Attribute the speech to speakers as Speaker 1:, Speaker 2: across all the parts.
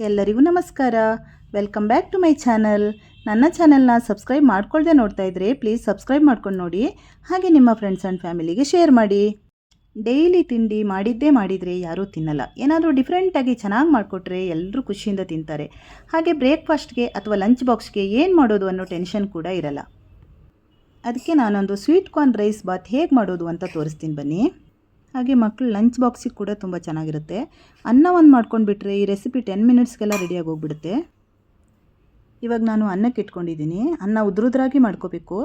Speaker 1: ಎಲ್ಲರಿಗೂ ನಮಸ್ಕಾರ. Welcome back to my channel. ನನ್ನ ಚಾನಲ್ನ ಸಬ್ಸ್ಕ್ರೈಬ್ ಮಾಡ್ಕೊಳ್ಳದೆ ನೋಡ್ತಾ ಇದ್ದರೆ ಪ್ಲೀಸ್ ಸಬ್ಸ್ಕ್ರೈಬ್ ಮಾಡ್ಕೊಂಡು ನೋಡಿ. ಹಾಗೆ ನಿಮ್ಮ ಫ್ರೆಂಡ್ಸ್ ಆ್ಯಂಡ್ ಫ್ಯಾಮಿಲಿಗೆ ಶೇರ್ ಮಾಡಿ. ಡೈಲಿ ತಿಂಡಿ ಮಾಡಿದರೆ ಯಾರೂ ತಿನ್ನಲ್ಲ. ಏನಾದರೂ ಡಿಫ್ರೆಂಟಾಗಿ ಚೆನ್ನಾಗಿ ಮಾಡಿಕೊಟ್ರೆ ಎಲ್ಲರೂ ಖುಷಿಯಿಂದ ತಿಂತಾರೆ. ಹಾಗೆ ಬ್ರೇಕ್ಫಾಸ್ಟ್ಗೆ ಅಥವಾ ಲಂಚ್ ಬಾಕ್ಸ್ಗೆ ಏನು ಮಾಡೋದು ಅನ್ನೋ ಟೆನ್ಷನ್ ಕೂಡ ಇರಲ್ಲ. ಅದಕ್ಕೆ ನಾನೊಂದು ಸ್ವೀಟ್ ಕಾರ್ನ್ ರೈಸ್ ಬಾತ್ ಹೇಗೆ ಮಾಡೋದು ಅಂತ ತೋರಿಸ್ತೀನಿ ಬನ್ನಿ. ಹಾಗೆ ಮಕ್ಕಳು ಲಂಚ್ ಬಾಕ್ಸಿಗೆ ಕೂಡ ತುಂಬ ಚೆನ್ನಾಗಿರುತ್ತೆ. ಅನ್ನ ಒಂದು ಮಾಡ್ಕೊಂಡು ಬಿಟ್ಟರೆ ಈ ರೆಸಿಪಿ 10 ಮಿನಿಟ್ಸ್ಗೆಲ್ಲ ರೆಡಿಯಾಗಿ ಹೋಗ್ಬಿಡುತ್ತೆ. ಇವಾಗ ನಾನು ಅನ್ನಕ್ಕೆ ಇಟ್ಕೊಂಡಿದ್ದೀನಿ. ಅನ್ನ ಉದ್ರುದ್ರಾಗಿ ಮಾಡ್ಕೋಬೇಕು,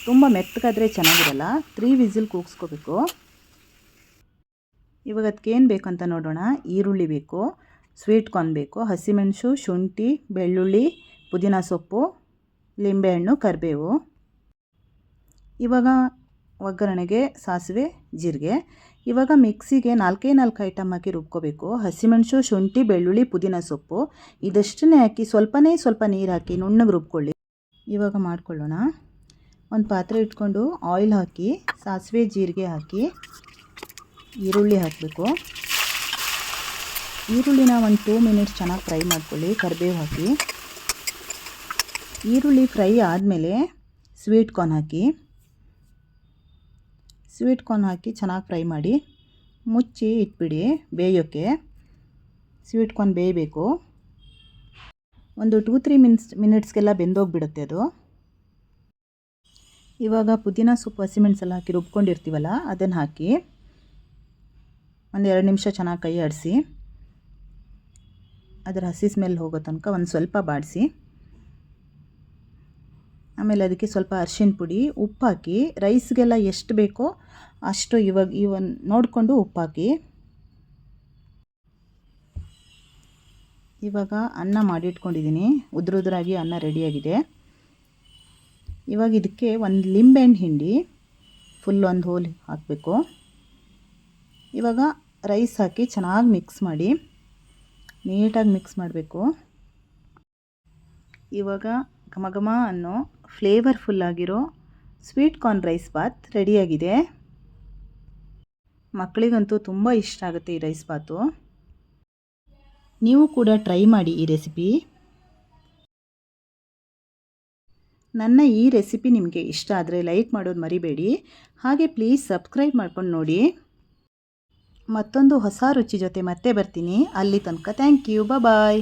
Speaker 1: ತುಂಬ ಮೆತ್ತಗಾದರೆ ಚೆನ್ನಾಗಿರಲ್ಲ. 3 ವಿಸಿಲ್ ಕೂಗಿಸ್ಕೋಬೇಕು. ಇವಾಗ ಅದಕ್ಕೇನು ಬೇಕಂತ ನೋಡೋಣ. ಈರುಳ್ಳಿ ಬೇಕು, ಸ್ವೀಟ್ ಕಾರ್ನ್ ಬೇಕು, ಹಸಿಮೆಣಸು, ಶುಂಠಿ, ಬೆಳ್ಳುಳ್ಳಿ, ಪುದೀನ ಸೊಪ್ಪು, ಲಿಂಬೆಹಣ್ಣು, ಕರಿಬೇವು. ಇವಾಗ ಒಗ್ಗರಣೆಗೆ ಸಾಸಿವೆ, ಜೀರಿಗೆ. ಇವಾಗ ಮಿಕ್ಸಿಗೆ 4 ಐಟಮ್ ಹಾಕಿ ರುಬ್ಕೋಬೇಕು. ಹಸಿಮೆಣಸು, ಶುಂಠಿ, ಬೆಳ್ಳುಳ್ಳಿ, ಪುದೀನ ಸೊಪ್ಪು ಇದಷ್ಟನ್ನೇ ಹಾಕಿ ಸ್ವಲ್ಪ ನೀರು ಹಾಕಿ ನುಣ್ಣಗೆ ರುಬ್ಕೊಳ್ಳಿ. ಇವಾಗ ಮಾಡ್ಕೊಳ್ಳೋಣ. ಒಂದು ಪಾತ್ರೆ ಇಟ್ಕೊಂಡು ಆಯಿಲ್ ಹಾಕಿ ಸಾಸಿವೆ ಜೀರಿಗೆ ಹಾಕಿ ಈರುಳ್ಳಿ ಹಾಕಬೇಕು. ಈರುಳ್ಳಿನ ಒಂದು 2 ಮಿನಿಟ್ಸ್ ಚೆನ್ನಾಗಿ ಫ್ರೈ ಮಾಡ್ಕೊಳ್ಳಿ. ಕರಿಬೇವು ಹಾಕಿ. ಈರುಳ್ಳಿ ಫ್ರೈ ಆದಮೇಲೆ ಸ್ವೀಟ್ ಕಾರ್ನ್ ಹಾಕಿ. ಸ್ವೀಟ್ ಕಾರ್ನ್ ಹಾಕಿ ಚೆನ್ನಾಗಿ ಫ್ರೈ ಮಾಡಿ ಮುಚ್ಚಿ ಇಟ್ಬಿಡಿ ಬೇಯೋಕ್ಕೆ. ಸ್ವೀಟ್ ಕಾರ್ನ್ ಬೇಯಬೇಕು. ಒಂದು 2-3 ಮಿನಿಟ್ಸ್ಗೆಲ್ಲ ಬೆಂದೋಗಿಬಿಡುತ್ತೆ ಅದು. ಇವಾಗ ಪುದೀನ ಸೊಪ್ಪು, ಹಸಿಮೆಣಸೆಲ್ಲ ಹಾಕಿ ರುಬ್ಕೊಂಡಿರ್ತೀವಲ್ಲ ಅದನ್ನು ಹಾಕಿ ಒಂದು 2 ನಿಮಿಷ ಚೆನ್ನಾಗಿ ಕೈ ಆಡಿಸಿ ಅದರ ಹಸಿ ಸ್ಮೆಲ್ ಹೋಗೋ ತನಕ ಒಂದು ಸ್ವಲ್ಪ ಬಾಡಿಸಿ. ಆಮೇಲೆ ಅದಕ್ಕೆ ಸ್ವಲ್ಪ ಅರಿಶಿನ ಪುಡಿ, ಉಪ್ಪು ಹಾಕಿ ರೈಸ್ಗೆಲ್ಲ ಎಷ್ಟು ಬೇಕೋ ಅಷ್ಟು ಇವಾಗ ನೋಡಿಕೊಂಡು ಉಪ್ಪು ಹಾಕಿ. ಇವಾಗ ಅನ್ನ ಮಾಡಿಟ್ಕೊಂಡಿದ್ದೀನಿ. ಉದ್ರಾಗಿ ಅನ್ನ ರೆಡಿಯಾಗಿದೆ. ಇವಾಗ ಇದಕ್ಕೆ ಒಂದು ಲಿಂಬೆಹಣ್ಣು ಹಿಂಡಿ ಫುಲ್ ಒಂದು ಹೋಲ್ ಹಾಕಬೇಕು. ಇವಾಗ ರೈಸ್ ಹಾಕಿ ಚೆನ್ನಾಗಿ ಮಿಕ್ಸ್ ಮಾಡಿ ನೀಟಾಗಿ ಮಿಕ್ಸ್ ಮಾಡಬೇಕು. ಇವಾಗ ಘಮ ಅನ್ನೋ ಫ್ಲೇವರ್ಫುಲ್ಲಾಗಿರೋ ಸ್ವೀಟ್ ಕಾರ್ನ್ ರೈಸ್ ಬಾತ್ ರೆಡಿಯಾಗಿದೆ. ಮಕ್ಕಳಿಗಂತೂ ತುಂಬ ಇಷ್ಟ ಆಗುತ್ತೆ ಈ ರೈಸ್ ಬಾತು. ನೀವು ಕೂಡ ಟ್ರೈ ಮಾಡಿ ಈ ರೆಸಿಪಿ. ನನ್ನ ಈ ರೆಸಿಪಿ ನಿಮಗೆ ಇಷ್ಟ ಆದರೆ ಲೈಕ್ ಮಾಡೋದು ಮರಿಬೇಡಿ. ಹಾಗೆ ಪ್ಲೀಸ್ ಸಬ್ಸ್ಕ್ರೈಬ್ ಮಾಡ್ಕೊಂಡು ನೋಡಿ. ಮತ್ತೊಂದು ಹೊಸ ರುಚಿ ಜೊತೆ ಮತ್ತೆ ಬರ್ತೀನಿ. ಅಲ್ಲಿ ತನಕ ಥ್ಯಾಂಕ್ ಯು. ಬಾಯ್.